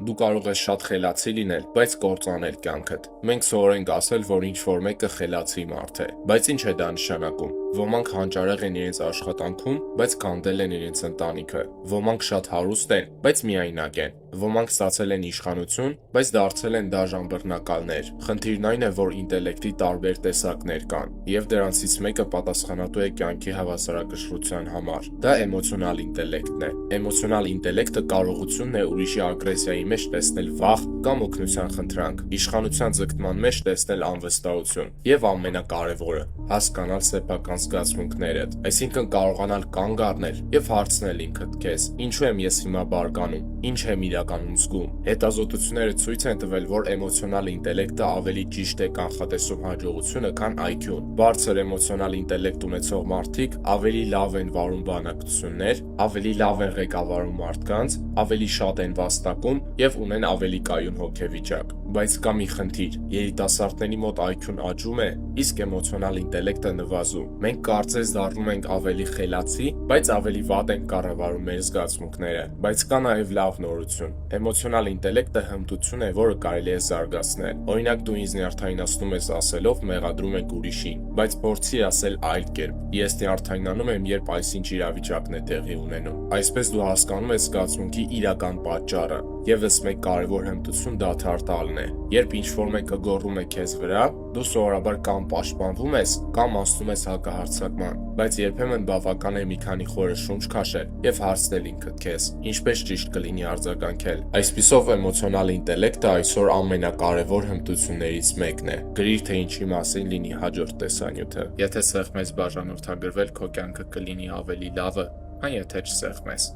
Դու կարող ես շատ խելացի լինել, բայց կործանել կյանքդ։ Մենք սովորենք ասել, որ ինչ-որ մեկը խելացի մարդ է, բայց ինչ է դա նշանակում։ Ոմանք հանճարեղ են իրենց աշխատանքում, բայց քանդել են իրենց ընտանիքը։ Ոմանք շատ հարուստ են, բայց միայնակ են։ Ոմանք ստացել են իշխանություն, բայց դարձել են դաժան բռնակալներ։ Խնդիրն այն է, որ ինտելեկտի տարբեր տեսակներ կան, եւ դրանցից մեկը պատասխանատու է կյանքի հավասարակշռության համար։ Դա էմոցիոնալ ինտելեկտն է։ Էմոցիոնալ ինտելեկտը կարողությունն է ուրիշի ագրեսիայի մեջ տեսնել վախ կամ օգնության խնդրանք, իշխանության ձգտման մեջ տեսնել անվստահություն, եւ ամենակարևորը՝ հասկանալ սեփական զգացմունքներդ, այսինքն կարողանալ կանգ առնել եւ հարցնել ինքդ քեզ. ինչու եմ ես հիմա բարկանում, ինչ եմ իրականում զգում։ Հետազոտությունները ցույց են տվել, որ էմոցիոնալ ինտելեկտը ավելի ճիշտ է կանխատեսում հաջողությունը, քան IQ-ն։ Բարձր էմոցիոնալ ինտելեկտ ունեցող մարդիկ ավելի լավ են վարում բանակցություններ, ավելի լավ են ղեկավարում մարդկանց, ավելի շատ են վաստակում եւ ունեն ավելի կայուն հոգեվիճակ։ Բայց կա մի խնդիր՝ երիտասարդների մոտ IQ-ն աճում է, իսկ էմոցիոնալ ինտելեկտը նվազում։ Մենք կարծես դառնում ենք ավելի խելացի, բայց ավելի վատ ենք կառավարում մեր զգացմունքները։ Բայց կա նաև լավ նորություն։ Էմոցիոնալ ինտելեկտը հմտություն է, որը կարելի է զարգացնել։ Օրինակ, դու ինձ նյարդայնացնում ես ասելով մեղադրում ենք ուրիշին, բայց փորձի ասել այլ կերպ. ես նյարդայնանում եմ, երբ այսինչ իրավիճակն է տեղի ունենում։ Այսպես դու հասկանում ես զգացմունքի իրական պատճառը։ Եվս մեկ կարևոր հմտություն դադար տալն է։ Երբ ինչ-որ մեկը գոռում է քեզ վրա, դու սովորաբար կամ պաշտպանվում ես, կամ անցնում ես հակահարձակման, բայց երբեմն բավական է մի քանի խորը շունչ քաշել եւ հարցնել ինքդ քեզ. ինչպես ճիշտ կլինի արձագանքել։ Այսպիսով էմոցիոնալ ինտելեկտը այսօր ամենակարևոր հմտություններից մեկն է։ Գրիր, թե ինչի մասին լինի հաջորդ տեսանյութը։ Եթե սեղմես բաժանորդագրվել, քո կյանքը կլինի ավելի լավը, քան եթե չսեղմես։